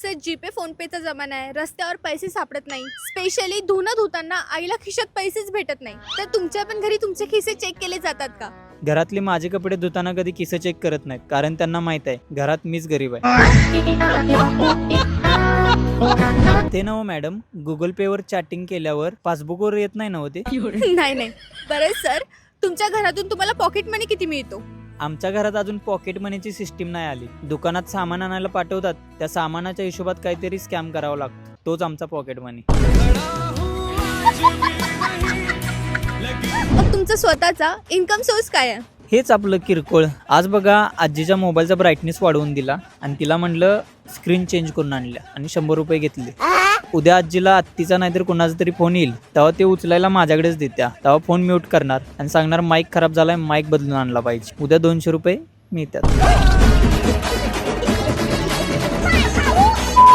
Sir GPay phone पेचा जमाना आहे. रस्त्यावर पैसे सापडत नाही. स्पेशली धुणं धुताना आईला खिशात पैसेच भेटत नाही. तर तुमच्या पण घरी तुमचे खिसे चेक केले जातात का? घरातले माझे कपडे धुताना कधी किस्से चेक करत नाहीत, कारण त्यांना माहित आहे घरात मीच गरीब आहे. ते ना हो मॅडम, गुगल पे वर चॅटिंग केल्यावर पासबुकवर येत नाही ना हो ते. नाही नाही. बरं सर, तुमच्या घरातून तुम्हाला पॉकेट मनी किती मिळतो? आमच्या घरात अजून पॉकेट मनीची सिस्टीम नाही आली. दुकानात सामान आणायला पाठवतात, त्या सामानाच्या हिशोबात काहीतरी स्कॅम करावा लागतो, तोच आमचा पॉकेट मनी. मग तुमचा स्वतःचा इन्कम सोर्स काय आहे? हेच आपलं किरकोळ. आज बघा आजीच्या मोबाईलचा ब्राईटनेस वाढवून दिला आणि तिला म्हणलं स्क्रीन चेंज करून आणल्या आणि 100 रुपये घेतले. उद्या आजीला आत्तीचा नाहीतर कोणाचा तरी फोन येईल, तेव्हा ते उचलायला माझ्याकडेच देत्या. तेव्हा फोन म्यूट करणार आणि सांगणार माईक खराब झालाय, माईक बदलून आणला पाहिजे. उद्या 200 रुपये मिळतात.